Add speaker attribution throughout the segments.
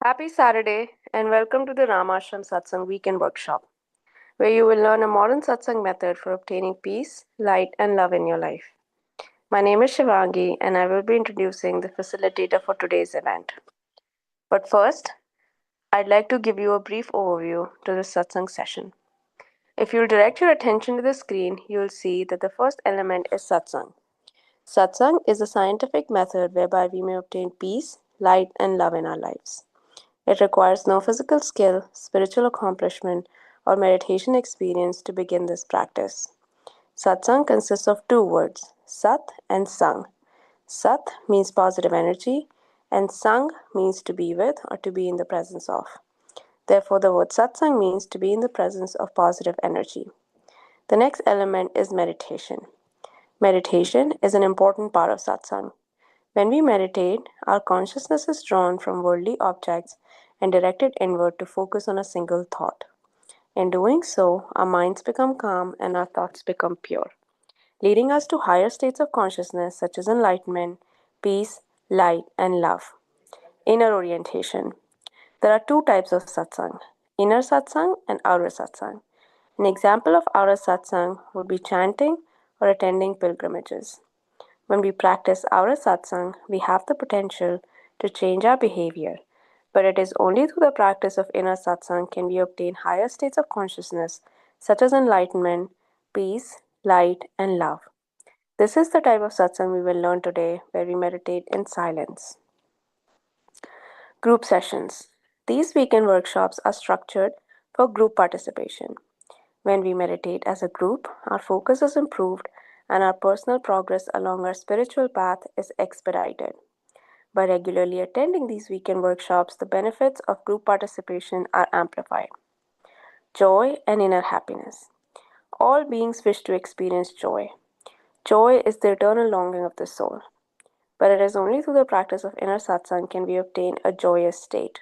Speaker 1: Happy Saturday and welcome to the Ramashram Satsang Weekend Workshop, where you will learn a modern satsang method for obtaining peace, light, and love in your life. My name is Shivangi and I will be introducing the facilitator for today's event. But first, I'd like to give you a brief overview to this satsang session. If you'll direct your attention to the screen, you'll see that the first element is satsang. Satsang is a scientific method whereby we may obtain peace, light, and love in our lives. It requires no physical skill, spiritual accomplishment, or meditation experience to begin this practice. Satsang consists of two words, Sat and Sang. Sat means positive energy, and Sang means to be with or to be in the presence of. Therefore, the word Satsang means to be in the presence of positive energy. The next element is meditation. Meditation is an important part of Satsang. When we meditate, our consciousness is drawn from worldly objects and directed inward to focus on a single thought. In doing so, our minds become calm and our thoughts become pure, leading us to higher states of consciousness such as enlightenment, peace, light, and love. Inner orientation. There are two types of satsang, inner satsang and outer satsang. An example of outer satsang would be chanting or attending pilgrimages. When we practice outer satsang, we have the potential to change our behavior, but it is only through the practice of inner satsang can we obtain higher states of consciousness such as enlightenment, peace, light, and love. This is the type of satsang we will learn today where we meditate in silence. Group sessions. These weekend workshops are structured for group participation. When we meditate as a group, our focus is improved and our personal progress along our spiritual path is expedited. By regularly attending these weekend workshops, the benefits of group participation are amplified. Joy and inner happiness. All beings wish to experience joy. Joy is the eternal longing of the soul. But it is only through the practice of inner satsang can we obtain a joyous state.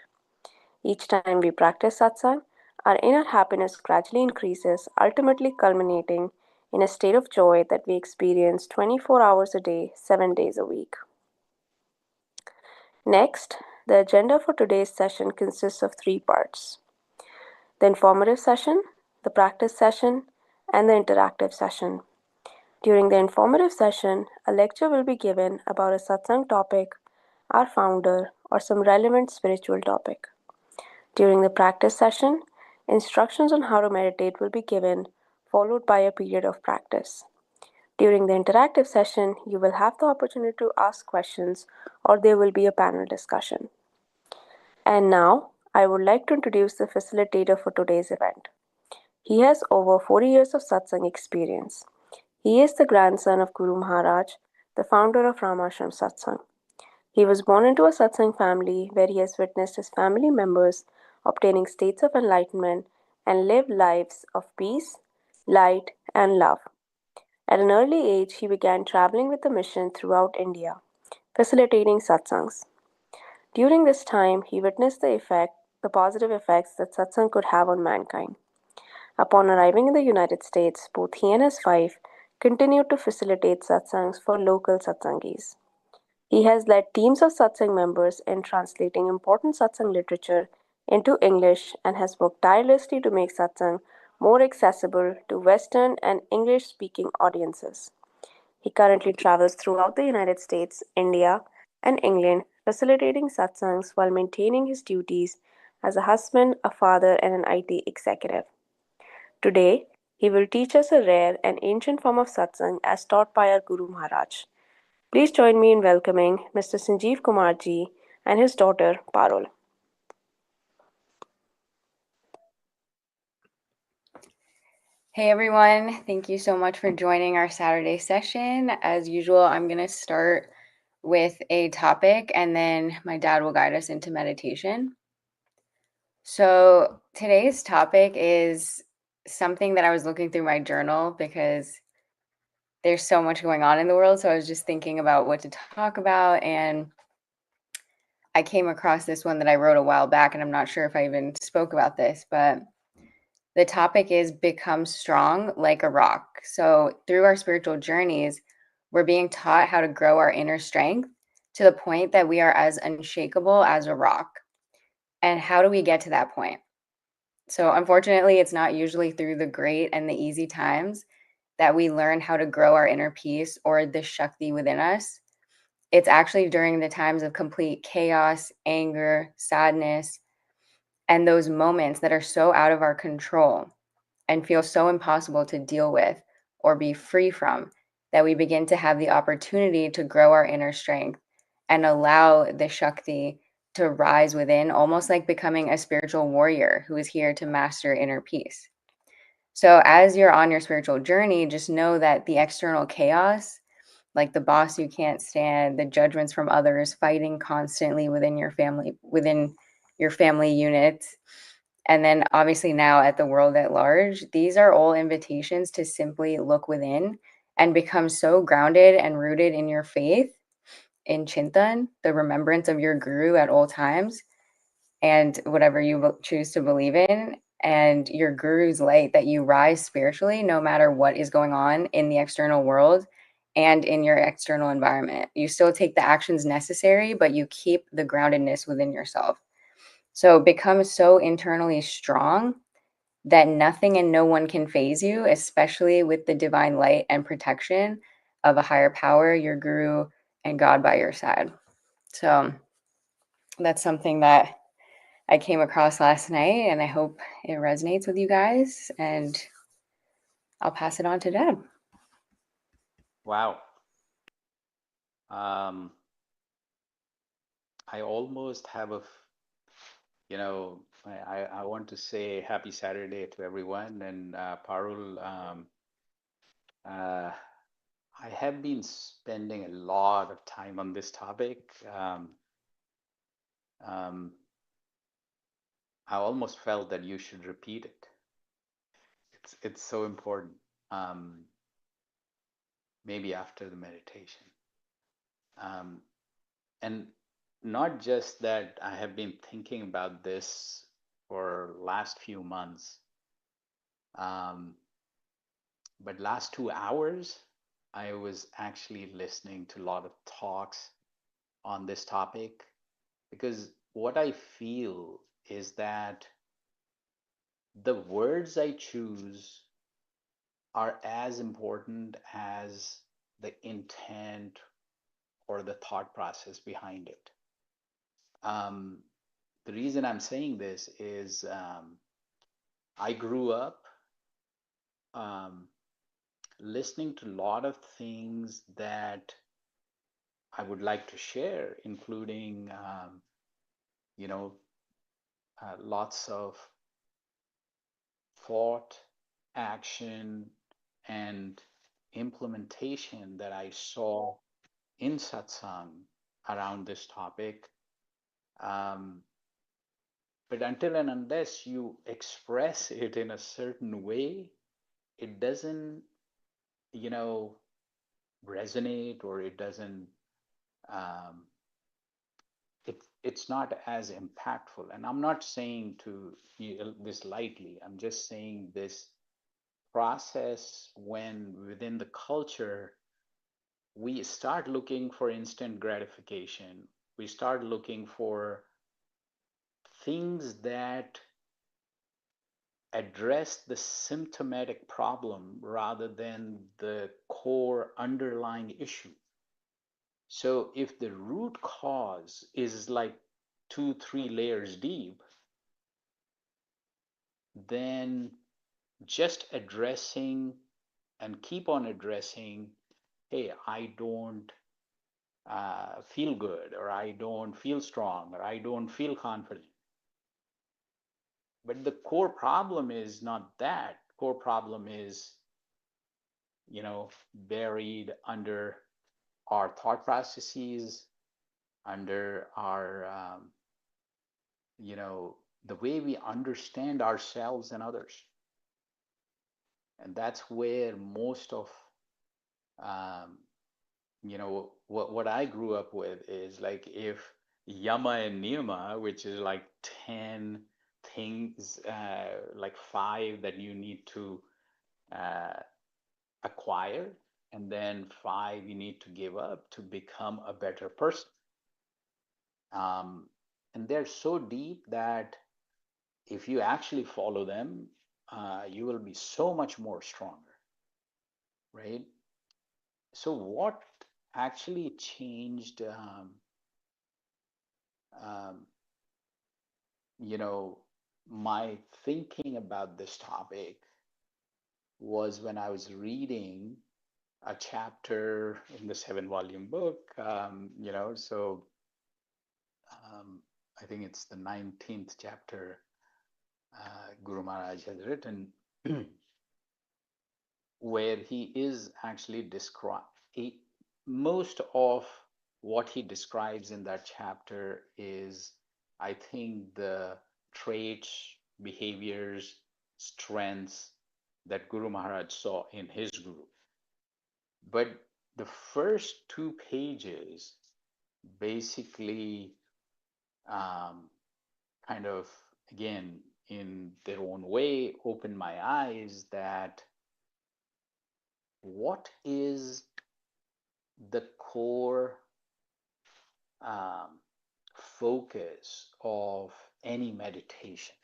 Speaker 1: Each time we practice satsang, our inner happiness gradually increases, ultimately culminating in a state of joy that we experience 24 hours a day, 7 days a week. Next, the agenda for today's session consists of three parts: the informative session, the practice session, and the interactive session. During the informative session, a lecture will be given about a satsang topic, our founder, or some relevant spiritual topic. During the practice session, instructions on how to meditate will be given, followed by a period of practice. During the interactive session, you will have the opportunity to ask questions or there will be a panel discussion. And now, I would like to introduce the facilitator for today's event. He has over 40 years of satsang experience. He is the grandson of Guru Maharaj, the founder of Ramashram Satsang. He was born into a satsang family where he has witnessed his family members obtaining states of enlightenment and live lives of peace, light, and love. At an early age, he began traveling with a mission throughout India, facilitating satsangs. During this time, he witnessed the positive effects that satsang could have on mankind. Upon arriving in the United States, both he and his wife continued to facilitate satsangs for local satsangis. He has led teams of satsang members in translating important satsang literature into English and has worked tirelessly to make satsang more accessible to Western and English speaking audiences. He currently travels throughout the United States, India, and England, facilitating satsangs while maintaining his duties as a husband, a father, and an IT executive. Today, he will teach us a rare and ancient form of satsang as taught by our Guru Maharaj. Please join me in welcoming Mr. Sanjeev Kumar ji and his daughter Parul.
Speaker 2: Hey everyone, thank you so much for joining our Saturday session. As usual, I'm going to start with a topic and then my dad will guide us into meditation. So today's topic is something that I was looking through my journal because there's so much going on in the world. So I was just thinking about what to talk about, and I came across this one that I wrote a while back, and I'm not sure if I even spoke about this, but the topic is become strong like a rock. So through our spiritual journeys, we're being taught how to grow our inner strength to the point that we are as unshakable as a rock. And how do we get to that point? So unfortunately, it's not usually through the great and the easy times that we learn how to grow our inner peace or the Shakti within us. It's actually during the times of complete chaos, anger, sadness, and those moments that are so out of our control and feel so impossible to deal with or be free from that we begin to have the opportunity to grow our inner strength and allow the Shakti to rise within, almost like becoming a spiritual warrior who is here to master inner peace. So, as you're on your spiritual journey, just know that the external chaos, like the boss you can't stand, the judgments from others, fighting constantly within your family unit, and then obviously now at the world at large, these are all invitations to simply look within and become so grounded and rooted in your faith, in Chintan, the remembrance of your guru at all times, and whatever you choose to believe in, and your guru's light, that you rise spiritually no matter what is going on in the external world and in your external environment. You still take the actions necessary, but you keep the groundedness within yourself. So become so internally strong that nothing and no one can phase you, especially with the divine light and protection of a higher power, your guru, and God by your side. So that's something that I came across last night, and I hope it resonates with you guys. And I'll pass it on to Dad.
Speaker 3: Wow. I almost have I want to say happy Saturday to everyone. And Parul, uh, I have been spending a lot of time on this topic. Um, I almost felt that you should repeat it. It's so important. Um, Maybe after the meditation. Um, and not just that I have been thinking about this for last few months, um, but last 2 hours, I was actually listening to a lot of talks on this topic, because what I feel is that the words I choose are as important as the intent or the thought process behind it. Um, the reason I'm saying this is I grew up um, listening to a lot of things that I would like to share, including, you know, lots of thought, action, and implementation that I saw in satsang around this topic. Um, but until and unless you express it in a certain way, it doesn't, you know, resonate, or it doesn't, um, it's not as impactful. And I'm not saying to this lightly. I'm just saying this process, when within the culture we start looking for instant gratification, we start looking for things that address the symptomatic problem rather than the core underlying issue. So if the root cause is like 2, 3 layers deep, then just addressing and keep on addressing, hey, I don't feel good, or I don't feel strong, or I don't feel confident. But the core problem is not that. Core problem is, buried under our thought processes, under our, the way we understand ourselves and others. And that's where most of, um, what I grew up with is like, if yama and niyama, which is like 10 things, like 5 that you need to uh, acquire, and then 5 you need to give up to become a better person. And they're so deep that if you actually follow them, you will be so much more stronger, right? So, what actually changed, um, you know, my thinking about this topic was when I was reading a chapter in the 7 volume book. So um, I think it's the 19th chapter Guru Maharaj has written, where he is actually described. Most of what he describes in that chapter is, I think, the traits, behaviors, strengths that Guru Maharaj saw in his guru. But the first 2 pages basically, kind of, again, in their own way, opened my eyes that what is the core, um, focus of any meditation.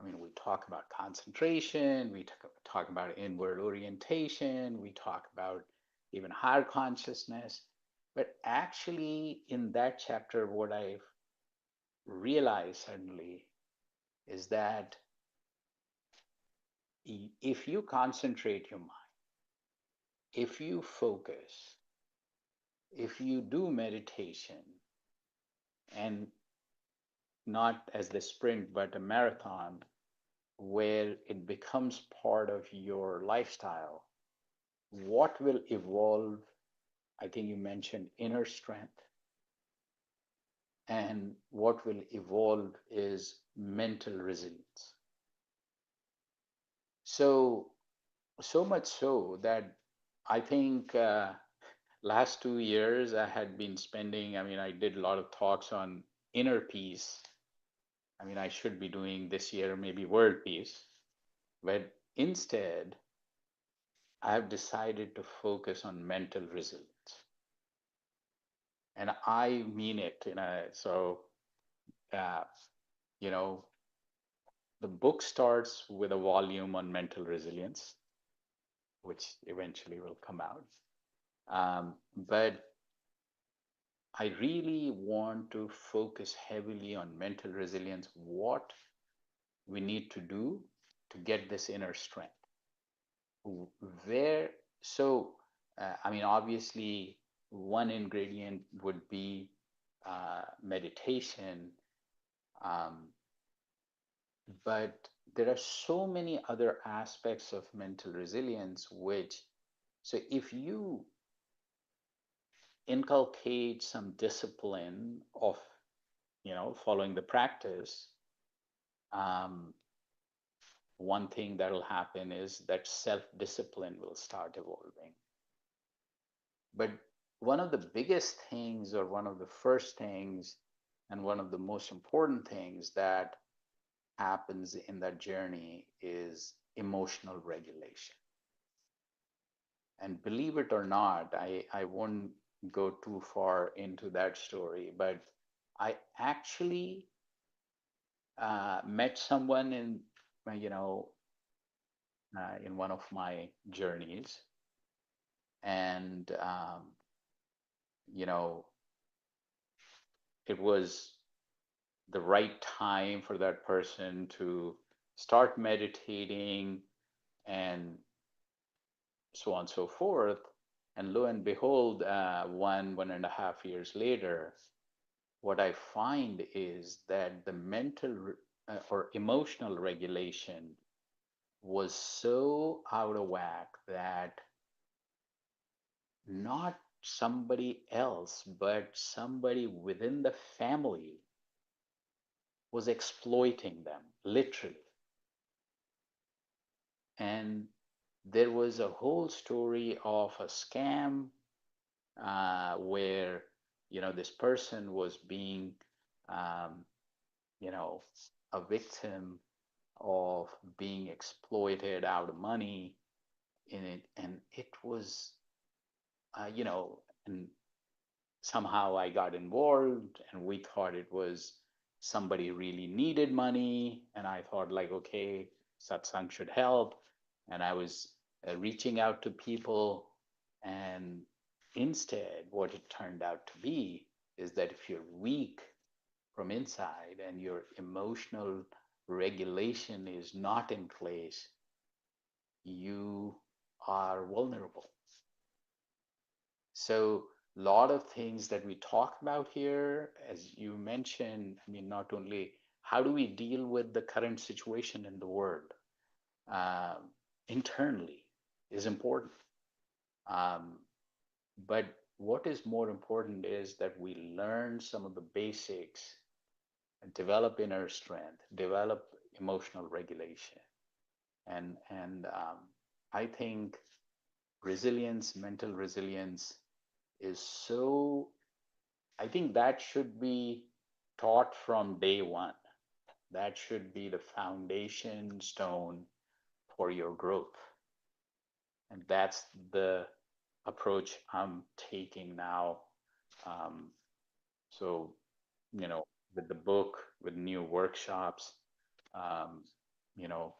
Speaker 3: I mean, we talk about concentration, we talk about inward orientation, we talk about even higher consciousness. But actually, in that chapter, what I've realized suddenly is that if you concentrate your mind, if you focus, if you do meditation, and not as the sprint, but a marathon, where it becomes part of your lifestyle, what will evolve? I think you mentioned inner strength, and what will evolve is mental resilience. So, so much so that I think, last 2 years I had been spending, I mean, I did a lot of talks on inner peace. I mean, I should be doing this year maybe world peace, but instead, I've decided to focus on mental resilience. And I mean it. Uh, you know, the book starts with a volume on mental resilience, which eventually will come out. But I really want to focus heavily on mental resilience, what we need to do to get this inner strength. Where, so, I mean, obviously, one ingredient would be meditation, um, but there are so many other aspects of mental resilience, which, so if you inculcate some discipline of, following the practice, um, one thing that will happen is that self-discipline will start evolving. But one of the biggest things, or one of the first things, and one of the most important things that happens in that journey is emotional regulation. And believe it or not, I won't go too far into that story, but I actually met someone you know, in one of my journeys, and you know, it was the right time for that person to start meditating and so on and so forth. And lo and behold, 1.5 years later, what I find is that the mental or emotional regulation was so out of whack that not somebody else, but somebody within the family was exploiting them, literally. And there was a whole story of a scam where, this person was being, um, you know, a victim of being exploited out of money in it. And it was, and somehow I got involved, and we thought it was somebody really needed money. And I thought, like, okay, satsang should help. And I was reaching out to people. And instead, what it turned out to be is that if you're weak from inside and your emotional regulation is not in place, you are vulnerable. So, a lot of things that we talk about here, as you mentioned, I mean, not only how do we deal with the current situation in the world um, internally is important. Um, but what is more important is that we learn some of the basics and develop inner strength, develop emotional regulation. And I think resilience, mental resilience is so, I think that should be taught from day one. That should be the foundation stone for your growth. And that's the approach I'm taking now. Um, so, with the book, with new workshops, um, you know,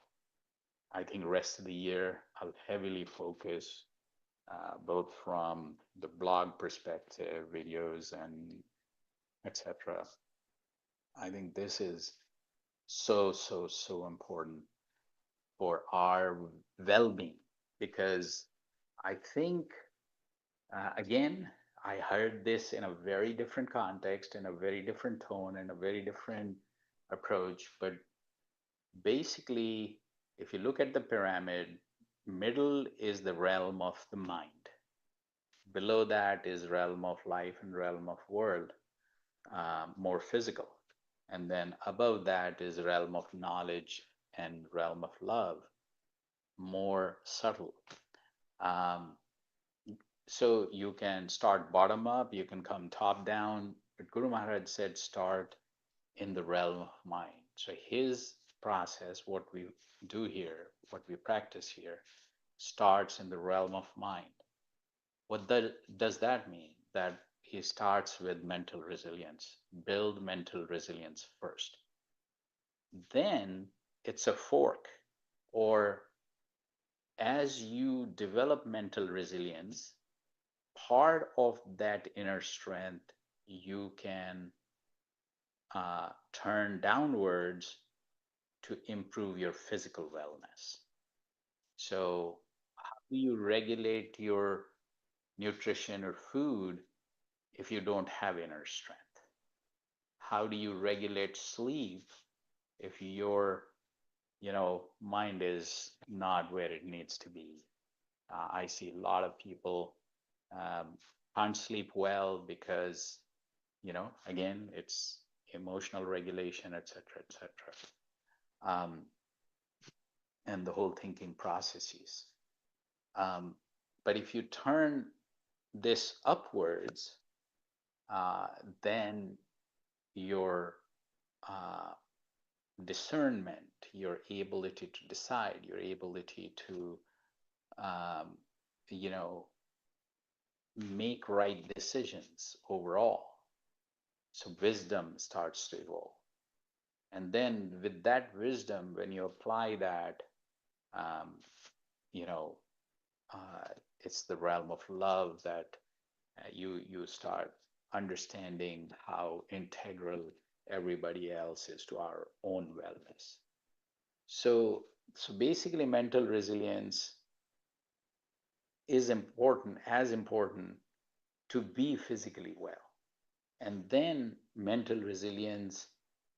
Speaker 3: I think rest of the year I'll heavily focus both from the blog perspective, videos, and etc. I think this is so, so, so important for our well-being because I think, again, I heard this in a very different context, in a very different tone, in a very different approach. But basically, if you look at the pyramid, middle is the realm of the mind. Below that is realm of life and realm of world, more physical. And then above that is realm of knowledge and realm of love, more subtle. Um, so you can start bottom up, you can come top down, but Guru Maharaj said start in the realm of mind. So his process, what we do here, what we practice here, starts in the realm of mind. What does that mean? That he starts with mental resilience, build mental resilience first. Then it's a fork, or as you develop mental resilience, part of that inner strength you can turn downwards to improve your physical wellness. So, how do you regulate your nutrition or food if you don't have inner strength? How do you regulate sleep if your mind is not where it needs to be? I see a lot of people um, can't sleep well because again, it's emotional regulation, etc., etc., um, and the whole thinking processes. Um, but if you turn this upwards, uh, then your uh, discernment, your ability to decide, your ability to, um, you know, make right decisions overall. So wisdom starts to evolve. And then with that wisdom, when you apply that, um, you know, uh, it's the realm of love that you start understanding how integral everybody else is to our own wellness. So, so basically, mental resilience is important, as important to be physically well. And then mental resilience,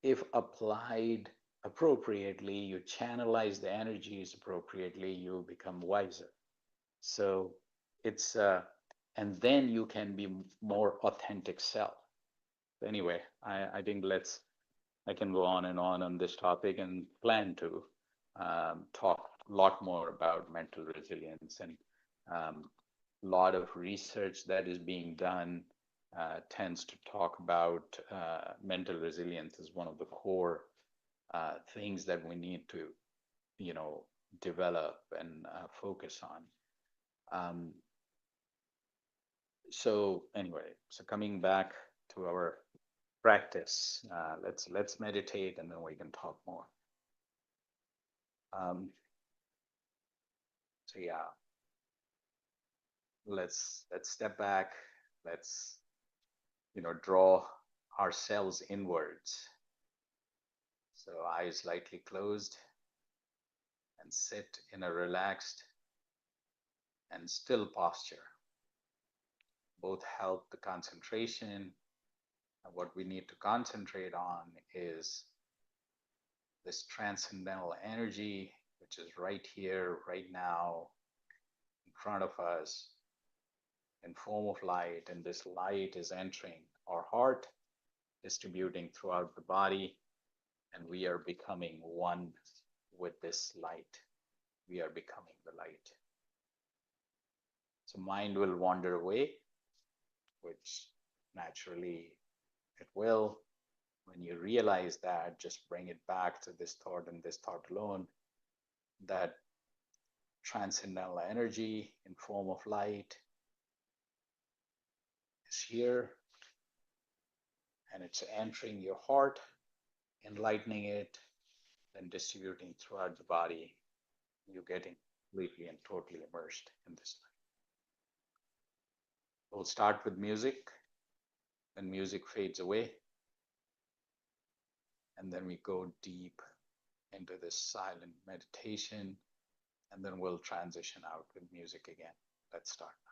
Speaker 3: if applied appropriately, you channelize the energies appropriately, you become wiser. So it's, and then you can be more authentic self. Anyway, I think I can go on this topic and plan to talk a lot more about mental resilience, and a lot of research that is being done tends to talk about mental resilience as one of the core things that we need to, you know, develop and focus on. Um, so anyway, so coming back to our practice, let's meditate, and then we can talk more. So yeah, let's step back. Let's, you know, draw ourselves inwards. So eyes lightly closed, and sit in a relaxed and still posture. Both help the concentration. And what we need to concentrate on is this transcendental energy, which is right here, right now, in front of us, in form of light. And this light is entering our heart, distributing throughout the body, and we are becoming one with this light. We are becoming the light. So mind will wander away, which naturally it will. When you realize that, just bring it back to this thought and this thought alone, that transcendental energy in form of light is here, and it's entering your heart, enlightening it, then distributing throughout the body. You're getting completely and totally immersed in this light. We'll start with music, then music fades away, and then we go deep into this silent meditation, and then we'll transition out with music again. Let's start now.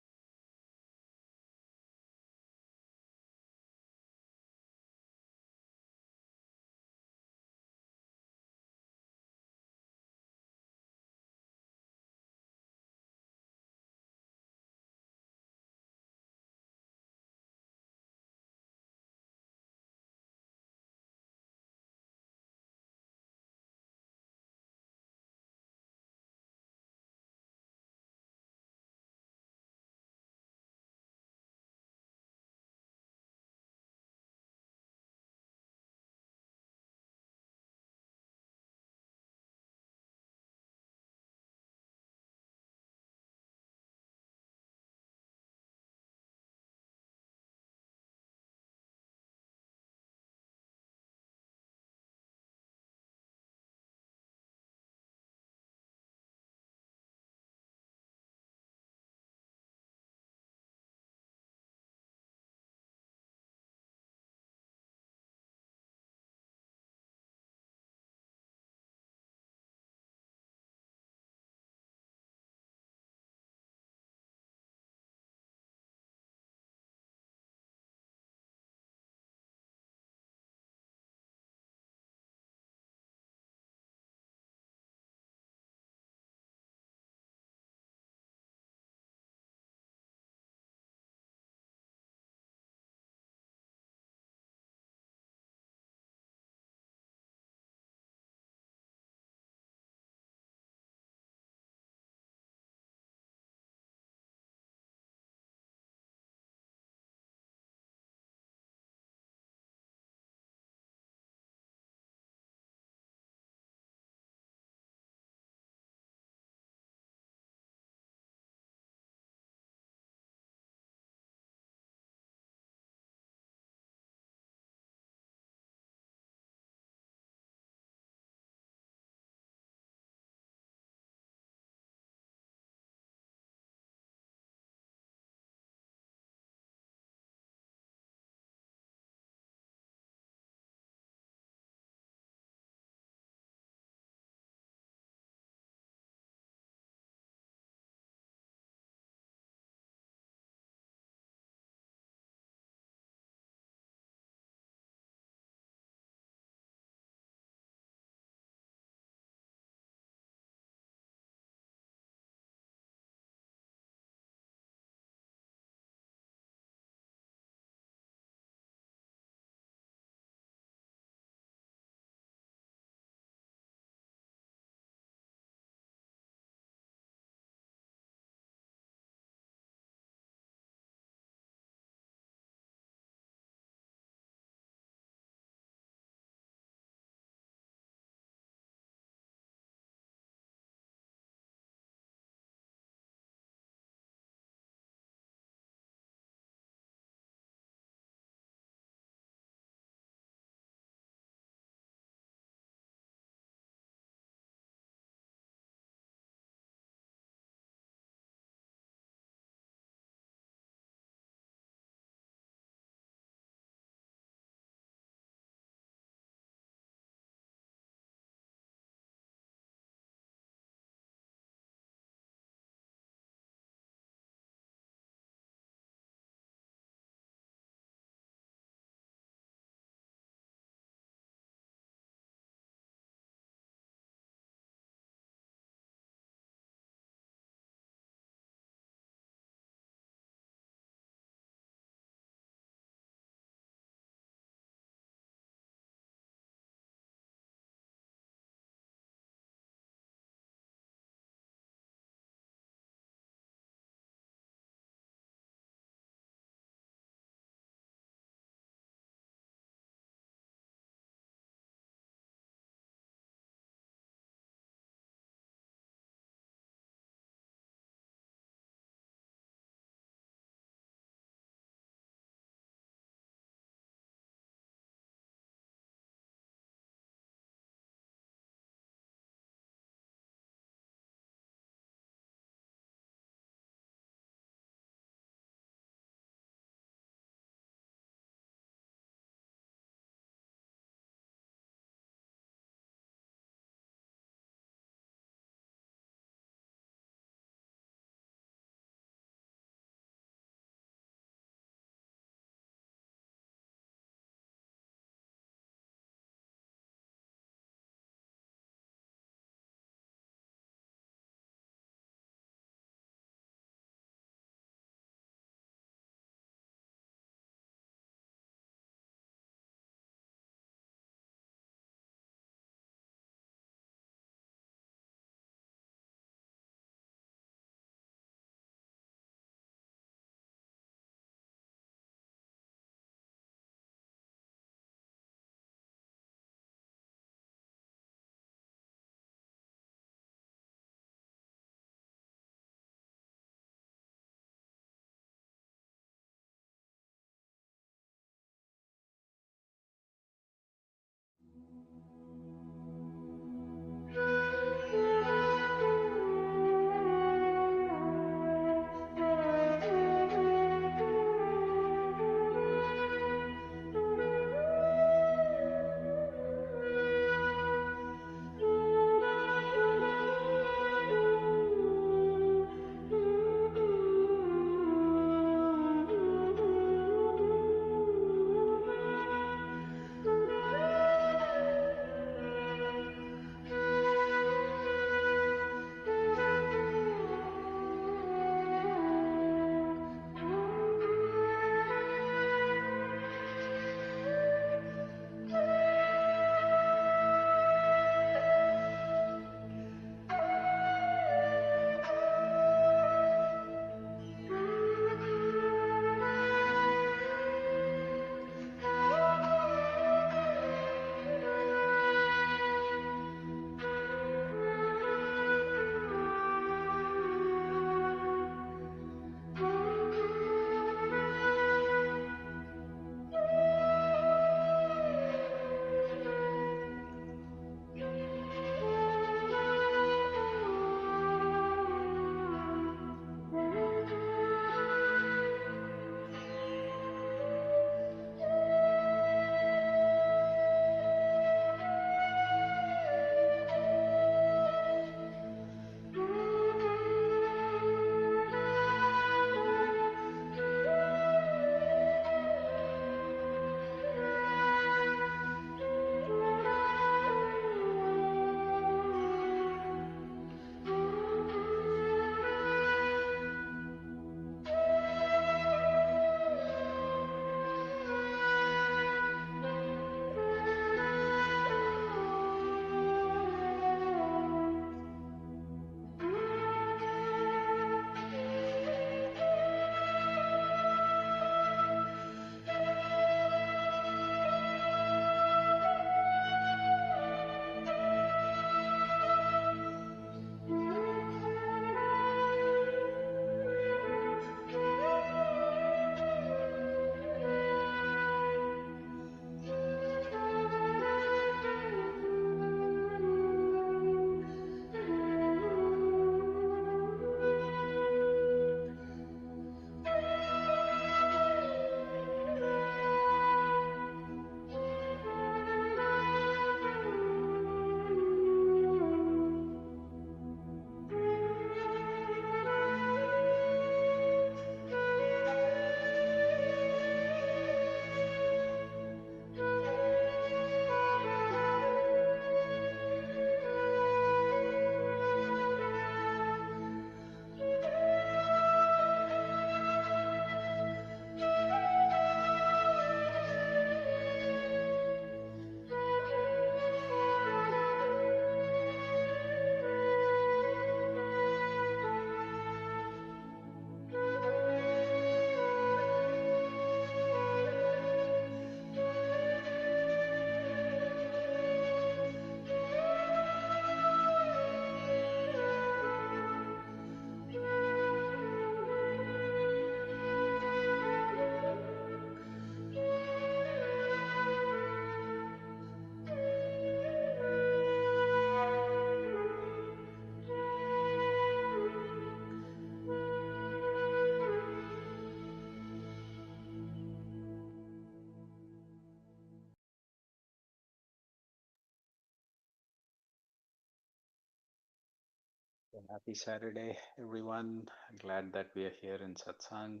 Speaker 3: Happy Saturday, everyone. Glad that we are here in Satsang.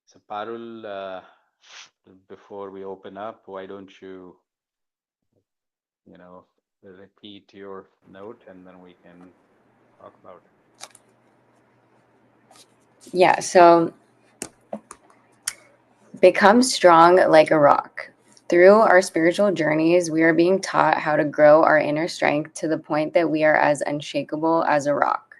Speaker 3: So, Parul, before we open up, why don't you know, repeat your note and then we can talk about it.
Speaker 2: Yeah, so become strong like a rock. Through our spiritual journeys, we are being taught how to grow our inner strength to the point that we are as unshakable as a rock.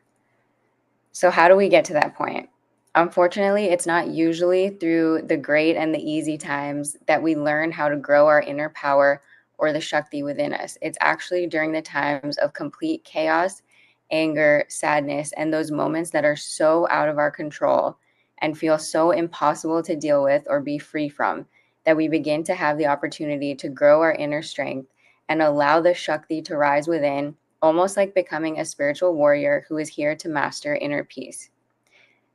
Speaker 2: So, how do we get to that point? Unfortunately, it's not usually through the great and the easy times that we learn how to grow our inner power or the Shakti within us. It's actually during the times of complete chaos, anger, sadness, and those moments that are so out of our control and feel so impossible to deal with or be free from that we begin to have the opportunity to grow our inner strength and allow the Shakti to rise within, almost like becoming a spiritual warrior who is here to master inner peace.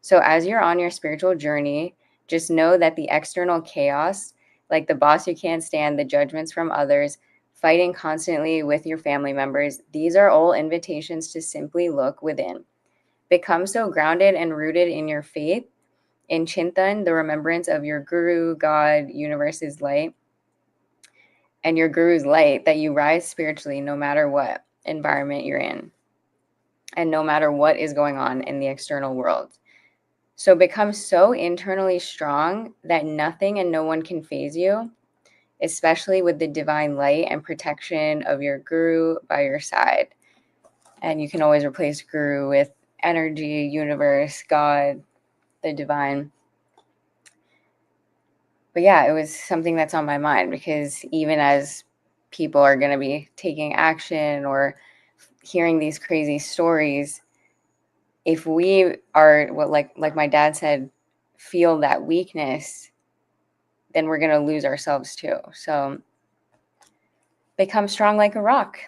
Speaker 2: So, as you're on your spiritual journey, just know that the external chaos, like the boss you can't stand, the judgments from others, fighting constantly with your family members, these are all invitations to simply look within. Become so grounded and rooted in your faith, in Chintan, the remembrance of your Guru, God, universe's light, and your Guru's light, that you rise spiritually no matter what environment you're in and no matter what is going on in the external world. So become so internally strong that nothing and no one can phase you, especially with the divine light and protection of your guru by your side. And you can always replace guru with energy, universe, God, the divine. But yeah, it was something that's on my mind because even as people are going to be taking action or hearing these crazy stories, if we are what like my dad said, feel that weakness, then we're going to lose ourselves too. So become strong like a rock.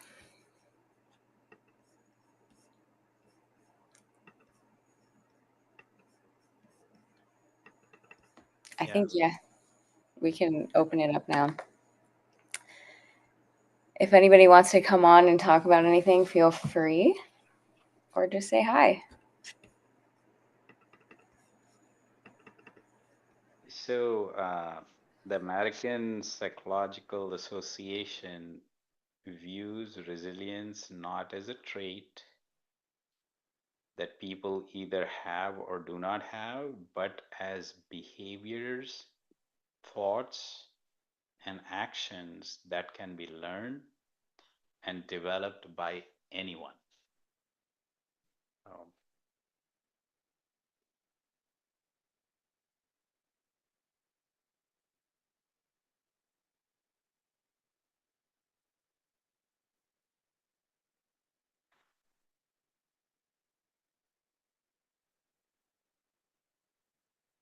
Speaker 2: I think, yeah, we can open it up now. If anybody wants to come on and talk about anything, feel free, or just say hi.
Speaker 3: So, the American Psychological Association views resilience not as a trait that people either have or do not have, but as behaviors, thoughts, and actions that can be learned and developed by anyone. Um,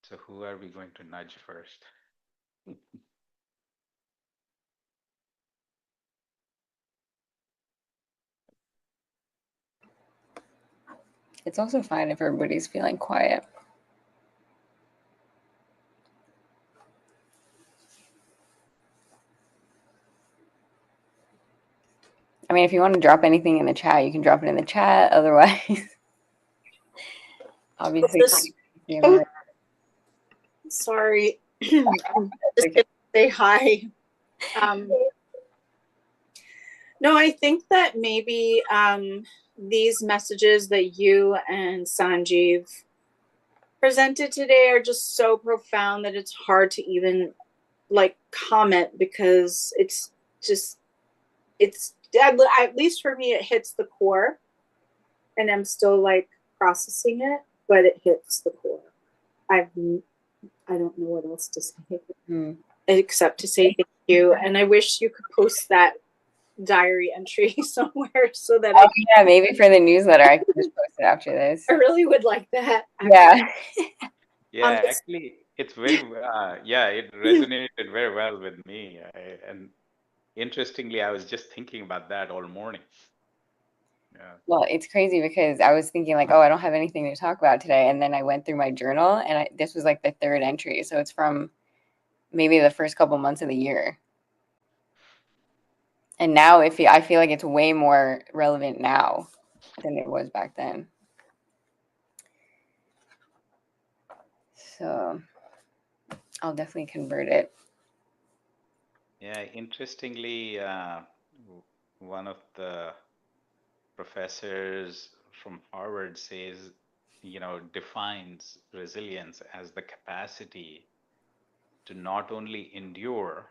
Speaker 3: so, who are we going to nudge first?
Speaker 2: It's also fine if everybody's feeling quiet. I mean, if you want to drop anything in the chat, you can drop it in the chat. Otherwise, obviously,
Speaker 4: sorry. Just gonna say hi. No, I think that maybe these messages that you and Sanjeev presented today are just so profound that it's hard to even like comment, because it's at least for me, it hits the core, and I'm still like processing it, but it hits the core. I don't know what else to say except to say thank you, and I wish you could post that diary entry somewhere so that
Speaker 2: yeah, maybe for the newsletter I can just post it after this.
Speaker 4: I really would like that.
Speaker 2: Yeah.
Speaker 3: Yeah, actually, it's very yeah, it resonated very well with me. And interestingly, I was just thinking about that all morning. Yeah.
Speaker 2: Well, it's crazy because I was thinking like, oh, I don't have anything to talk about today, and then I went through my journal, and this was like the third entry, so it's from maybe the first couple months of the year. And now I feel like it's way more relevant now. than it was back then. So I'll definitely convert it.
Speaker 3: Yeah, interestingly, one of the professors from Harvard says, defines resilience as the capacity to not only endure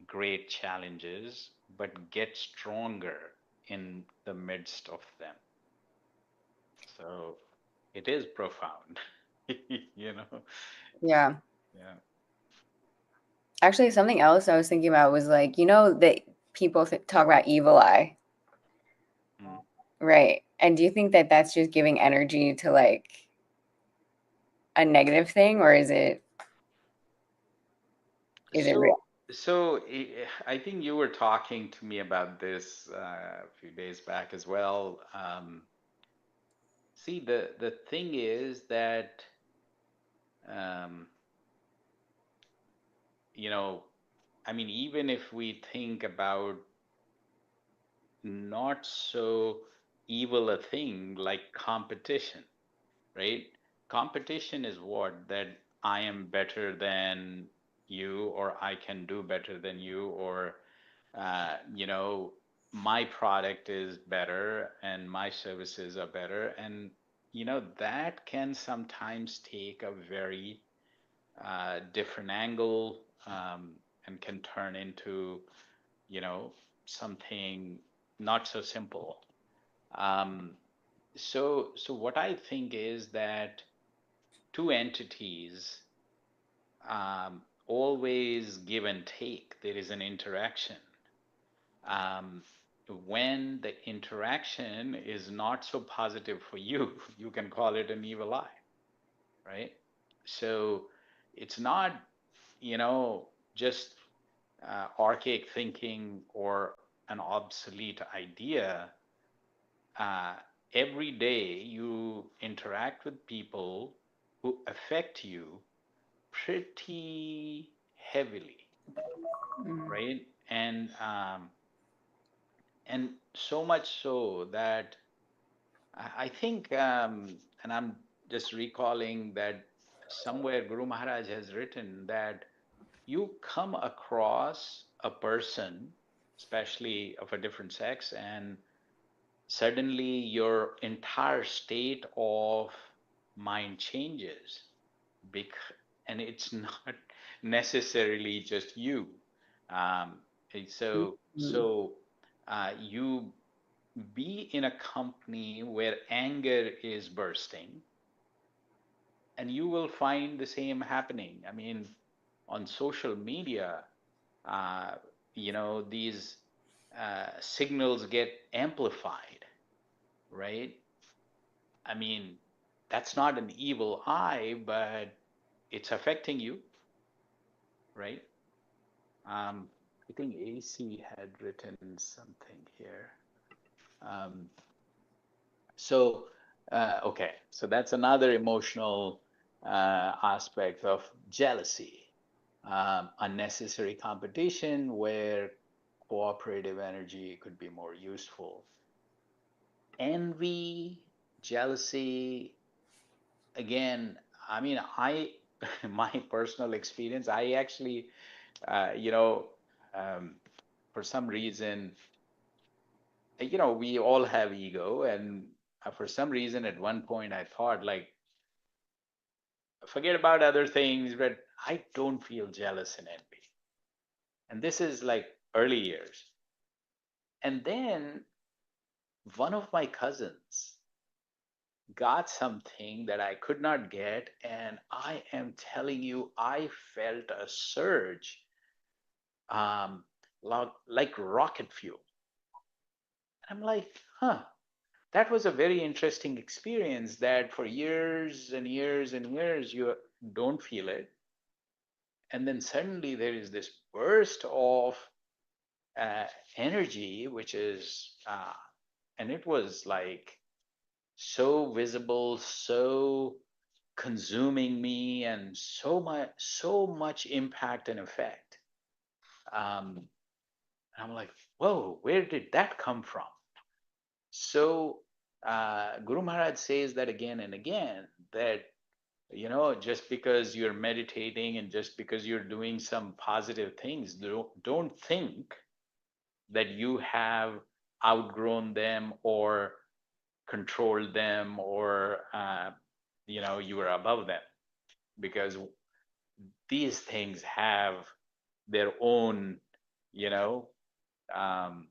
Speaker 3: great challenges, but get stronger in the midst of them. So it is profound, you know?
Speaker 2: Yeah.
Speaker 3: Yeah.
Speaker 2: Actually, something else I was thinking about was like, that people talk about evil eye,
Speaker 3: Mm.
Speaker 2: right? And do you think that that's just giving energy to like a negative thing, or is it real?
Speaker 3: So I think you were talking to me about this a few days back as well. See, the thing is that um, you know, I mean, even if we think about not so evil a thing like competition, right? Competition is what? That I am better than you, or I can do better than you, or my product is better and my services are better. And, that can sometimes take a very different angle, and can turn into, you know, something not so simple. Um, so what I think is that two entities always give and take. There is an interaction. Um, when the interaction is not so positive for you, you can call it an evil eye, right? So it's not, just archaic thinking or an obsolete idea. uh, every day you interact with people who affect you pretty heavily,
Speaker 2: Mm.
Speaker 3: right? And so much so that I think, and I'm just recalling that somewhere Guru Maharaj has written that you come across a person, especially of a different sex, and suddenly your entire state of mind changes. And it's not necessarily just you. Um,
Speaker 2: Mm.
Speaker 3: you be in a company where anger is bursting, and you will find the same happening. I mean, on social media, uh, these signals get amplified, right? I mean, that's not an evil eye, but it's affecting you, right? I think AC had written something here. Um, okay, so that's another emotional aspect of jealousy, unnecessary competition where cooperative energy could be more useful. Envy, jealousy, again, I mean, my personal experience, I actually, uh, you know, um, for some reason, we all have ego, and for some reason, at one point, I thought, like, forget about other things, but I don't feel jealous and envy. And this is like early years. And then one of my cousins got something that I could not get. And I am telling you, I felt a surge, um, like rocket fuel. I'm like, huh, that was a very interesting experience that for years and years and years you don't feel it. And then suddenly there is this burst of uh, energy, which is, and it was like so visible, so consuming me, and so much impact and effect. And I'm like, whoa, where did that come from? So Guru Maharaj says that again and again, that just because you're meditating and just because you're doing some positive things, don't think that you have outgrown them or controlled them, or you are above them, because these things have their own you know um,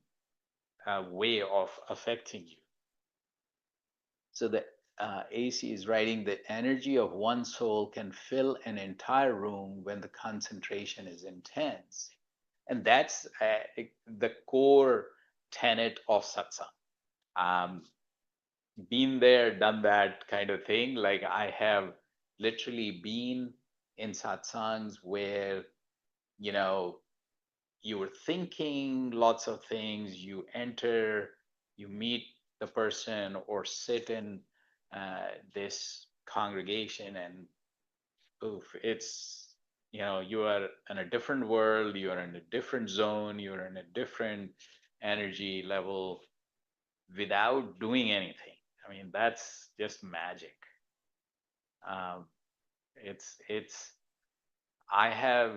Speaker 3: way of affecting you. So the AC is writing, the energy of one soul can fill an entire room when the concentration is intense. And that's the core tenet of satsang. Um, been there, done that kind of thing. Like, I have literally been in satsangs where, you know, you were thinking lots of things, you enter, you meet the person or sit in this congregation, and oof, it's, you are in a different world, you are in a different zone, you are in a different energy level without doing anything. I mean, that's just magic. Um, it's I have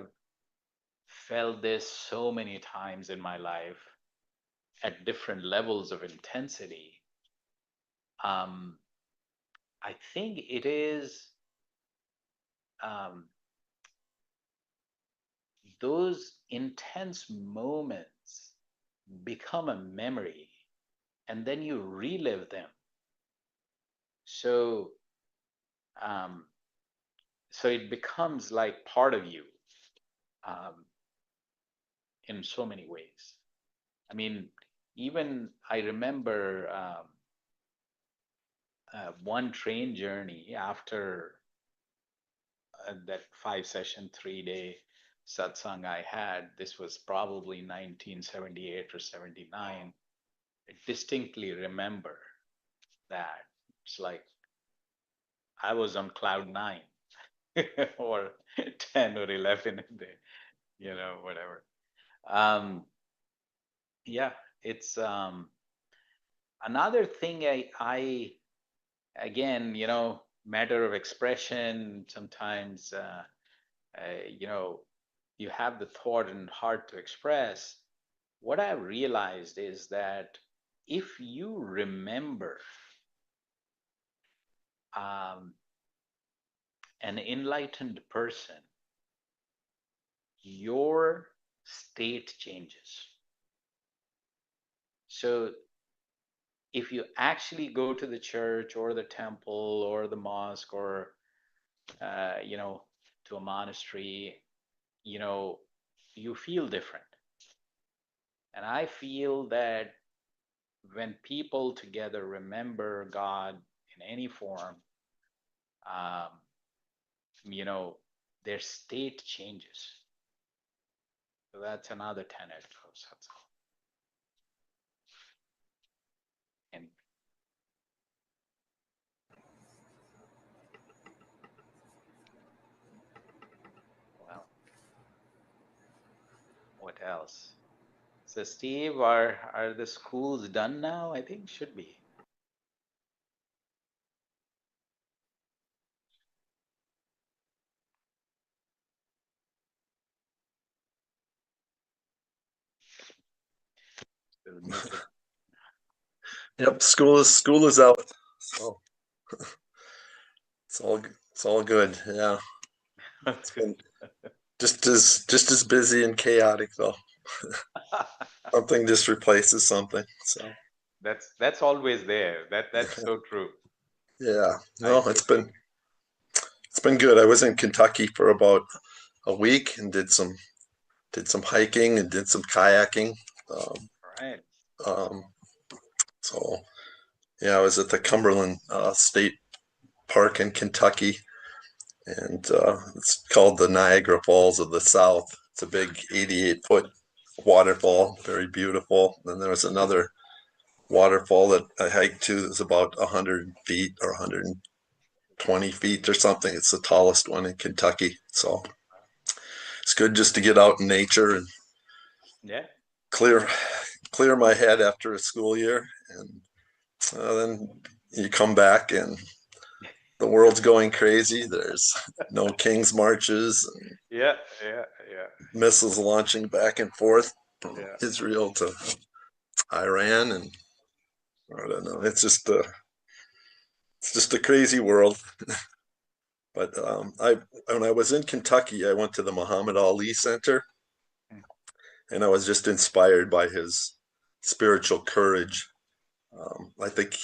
Speaker 3: felt this so many times in my life at different levels of intensity. Um, I think it is um, those intense moments become a memory, and then you relive them. So, um, so it becomes like part of you, um, in so many ways. I mean, even I remember one train journey after that 5 session, 3 day satsang I had. This was probably 1978 or 79. I distinctly remember that. It's like I was on cloud nine or 10 or 11 in the, whatever. Um, yeah, it's another thing again, matter of expression. Sometimes, you know, you have the thought and heart to express. What I've realized is that if you remember um, an enlightened person, your state changes. So if you actually go to the church or the temple or the mosque or, to a monastery, you know, you feel different. And I feel that when people together remember God in any form, um, you know, their state changes. So that's another tenet of satsang. And well, what else? So Steve, are the schools done now? I think should be.
Speaker 5: Yep, school is out. So it's all good. Yeah. It's been just as busy and chaotic though. Something just replaces something. So
Speaker 3: That's always there. That's so true.
Speaker 5: yeah.
Speaker 3: I
Speaker 5: No,
Speaker 3: totally agree.
Speaker 5: it's been good. I was in Kentucky for about a week and did some hiking and did some kayaking. Um,
Speaker 3: All right.
Speaker 5: um, so yeah, I was at the Cumberland State Park in Kentucky, and it's called the Niagara Falls of the South. It's a big 88-foot waterfall, very beautiful. And there was another waterfall that I hiked to. It was about 100 feet or 120 feet or something. It's the tallest one in Kentucky. So it's good just to get out in nature and
Speaker 3: Yeah.
Speaker 5: clear my head after a school year and then you come back and the world's going crazy. There's no king's marches, and
Speaker 3: Yeah.
Speaker 5: missiles launching back and forth from
Speaker 3: Yeah.
Speaker 5: Israel to Iran, and I don't know. It's just a crazy world. But when I was in Kentucky, I went to the Muhammad Ali Center,
Speaker 3: Mm.
Speaker 5: and I was just inspired by his spiritual courage. I think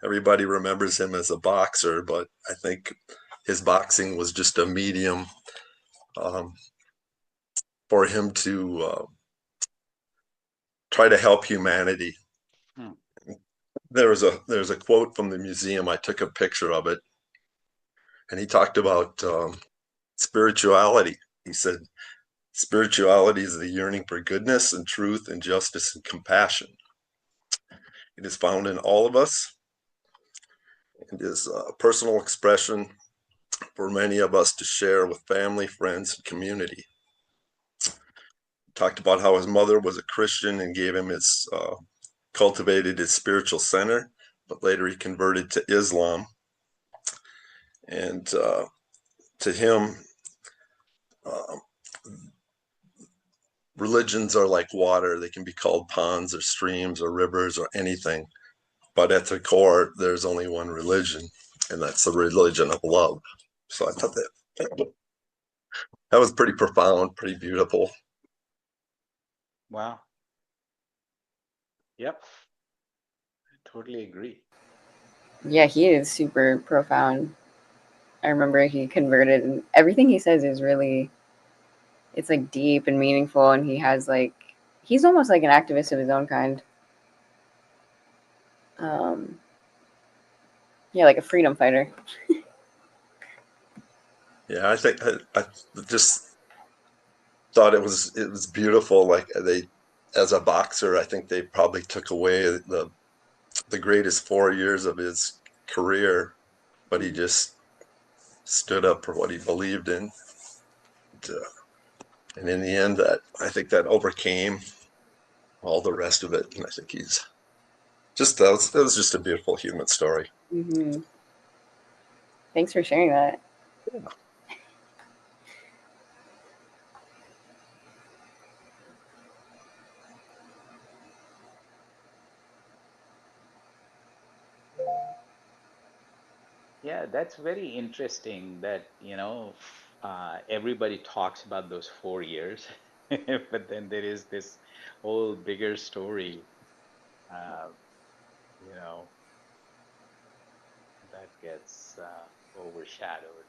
Speaker 5: everybody remembers him as a boxer, but I think his boxing was just a medium um, for him to try to help humanity.
Speaker 3: Hmm.
Speaker 5: There's a quote from the museum. I took a picture of it, and he talked about spirituality. He said, "Spirituality is the yearning for goodness and truth and justice and compassion. It is found in all of us and is a personal expression for many of us to share with family, friends, and community." Talked about how his mother was a Christian and gave him cultivated his spiritual center, but later he converted to Islam. And to him, uh, religions are like water. They can be called ponds or streams or rivers or anything. But at the core, there's only one religion, and that's the religion of love. So I thought that was pretty profound, pretty beautiful.
Speaker 3: Wow. Yep. I totally agree.
Speaker 2: Yeah, he is super profound. I remember he converted, and everything he says is really, it's like deep and meaningful, and he's almost like an activist of his own kind. Yeah, like a freedom fighter.
Speaker 5: Yeah, I think I just thought it was beautiful. Like as a boxer, I think they probably took away the greatest 4 years of his career, but he just stood up for what he believed in. And in the end, I think that overcame all the rest of it. And I think he's that was just a beautiful human story.
Speaker 2: Mm-hmm. Thanks for sharing that.
Speaker 5: Yeah.
Speaker 3: Yeah, that's very interesting that, everybody talks about those 4 years, but then there is this whole bigger story, uh, you know, that gets overshadowed.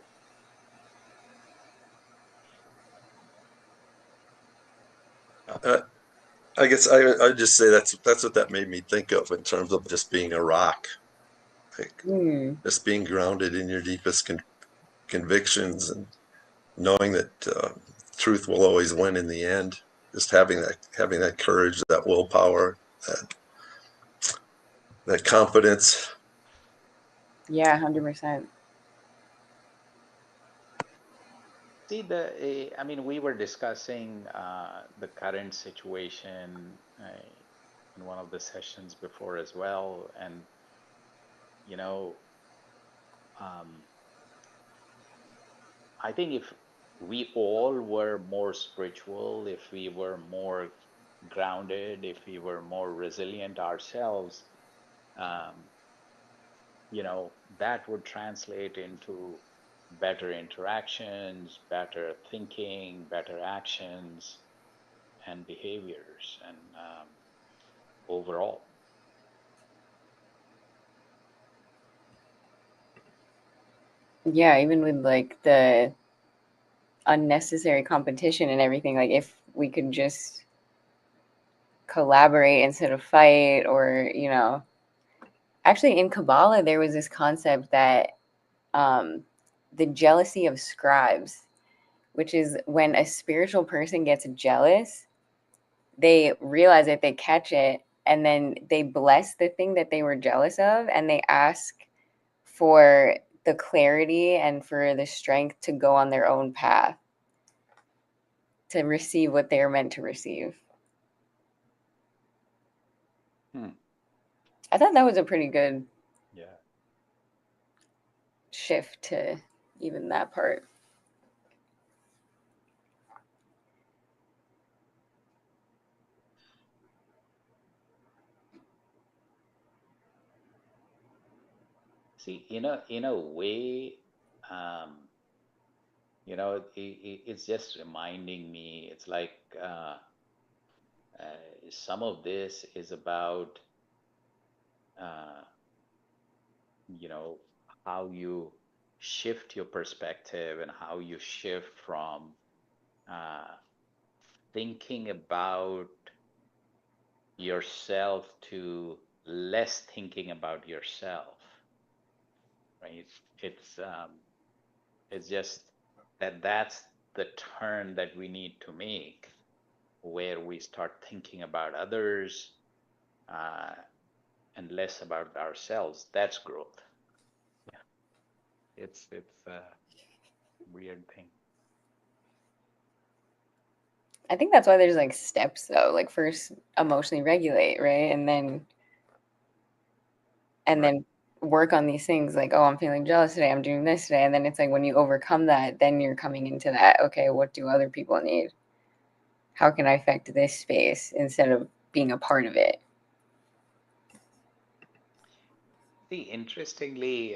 Speaker 5: I guess I just say that's what that made me think of in terms of just being a rock, like just being grounded in your deepest convictions and knowing that truth will always win in the end. Just having that courage, that willpower, that confidence.
Speaker 2: Yeah, 100%.
Speaker 3: See, I mean, we were discussing the current situation in one of the sessions before as well, and you know, um, I think if we all were more spiritual, if we were more grounded, if we were more resilient ourselves, um, that would translate into better interactions, better thinking, better actions, and behaviors, and overall.
Speaker 2: Yeah, even with like the unnecessary competition and everything, like if we could just collaborate instead of fight, or actually in Kabbalah there was this concept that the jealousy of scribes, which is when a spiritual person gets jealous, they realize that they catch it, and then they bless the thing that they were jealous of, and they ask for the clarity and for the strength to go on their own path to receive what they're meant to receive. I thought that was a pretty good shift to even that part.
Speaker 3: See, in a way, it's just reminding me. It's like some of this is about, how you shift your perspective and how you shift from thinking about yourself to less thinking about yourself, right? It's just that's the turn that we need to make, where we start thinking about others and less about ourselves. That's growth. Yeah, it's a weird thing.
Speaker 2: I think that's why there's like steps though. Like first emotionally regulate, right? And then work on these things like, oh, I'm feeling jealous today, I'm doing this today. And then it's like when you overcome that, then you're coming into that, okay, what do other people need? How can I affect this space instead of being a part of it?
Speaker 3: See, interestingly,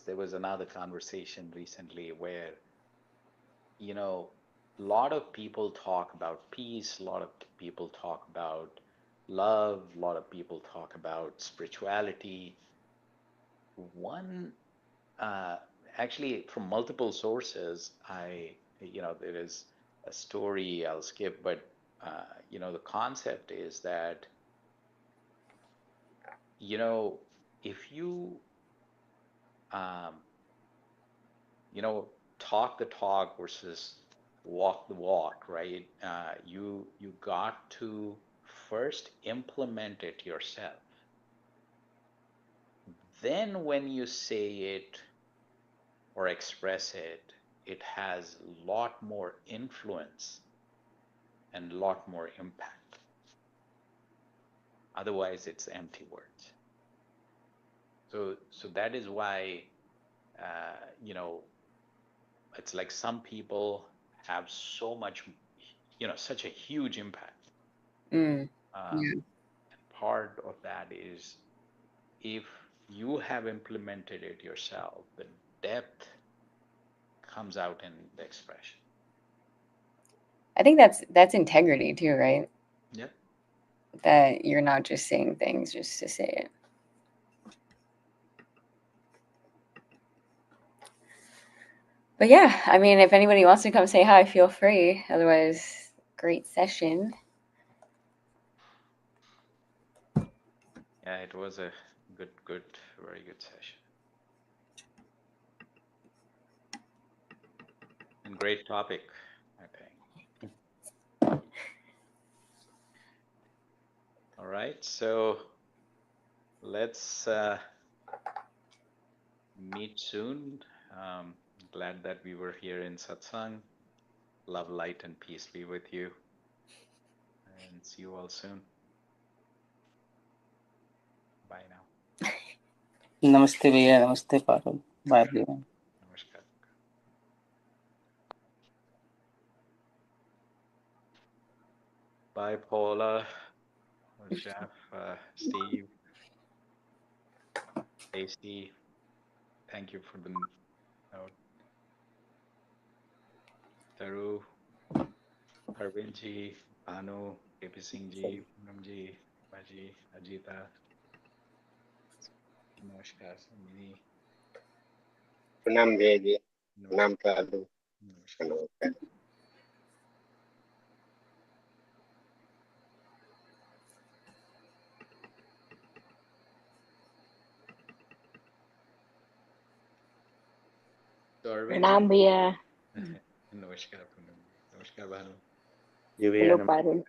Speaker 3: there was another conversation recently where, a lot of people talk about peace, a lot of people talk about love, a lot of people talk about spirituality. One, actually, from multiple sources, there is a story I'll skip, but, the concept is that, if you, um, talk the talk versus walk the walk, right? You got to first implement it yourself. Then when you say it or express it, it has a lot more influence and a lot more impact. Otherwise, it's empty words. So that is why, it's like some people have so much, such a huge impact. Part of that is if you have implemented it yourself, the depth comes out in the expression.
Speaker 2: I think that's integrity too, right?
Speaker 3: Yep.
Speaker 2: That you're not just saying things just to say it. But yeah, I mean, if anybody wants to come say hi, feel free. Otherwise, great session.
Speaker 3: Yeah, it was a good, very good session. And great topic, I think. All right, so let's meet soon. Glad that we were here in Satsang. Love, light, and peace be with you. And see you all soon. Bye now.
Speaker 6: Namaste भैया, namaste Parul. Bye everyone.
Speaker 3: Namaskar. Bye Paula, Jeff, Steve, Stacy. Thank you for the note. Taru, Arvindji, Bhanu, KP Singh ji, Poonamji, Baji, Ajita. Namaskar, Samini.
Speaker 7: Pranam Jay ji. Pranam
Speaker 3: Namaskar.
Speaker 7: Sadhu.
Speaker 3: Namaskar.
Speaker 8: प्रणाम भैया.
Speaker 3: Namaskar, Poonam. Namaskar, Bhanu.
Speaker 8: Hello, Parul.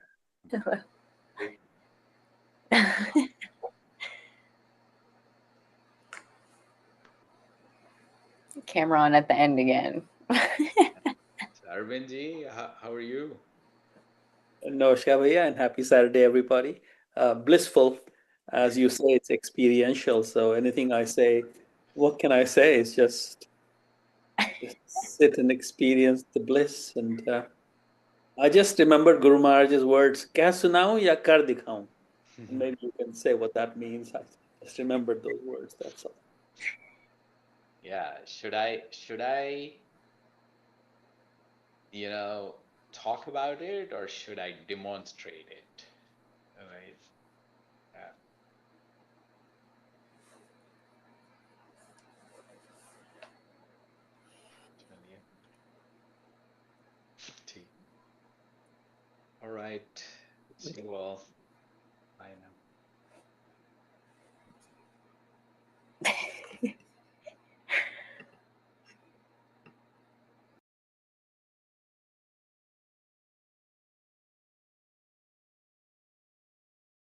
Speaker 2: Camera on at the end again.
Speaker 3: Arvindji, how are you?
Speaker 6: Namaskar भैया and happy Saturday everybody.
Speaker 9: blissful. As you say, it's experiential. So anything I say, what can I say? It's just sit and experience the bliss. And I just remembered Guru Maharaj's words, "Kya sunau ya kar dikhaun." And maybe you can say what that means. I just remembered those words. That's all.
Speaker 3: Yeah. Should I, talk about it, or should I demonstrate it? Right. Yeah. All right. See you all. Bye now.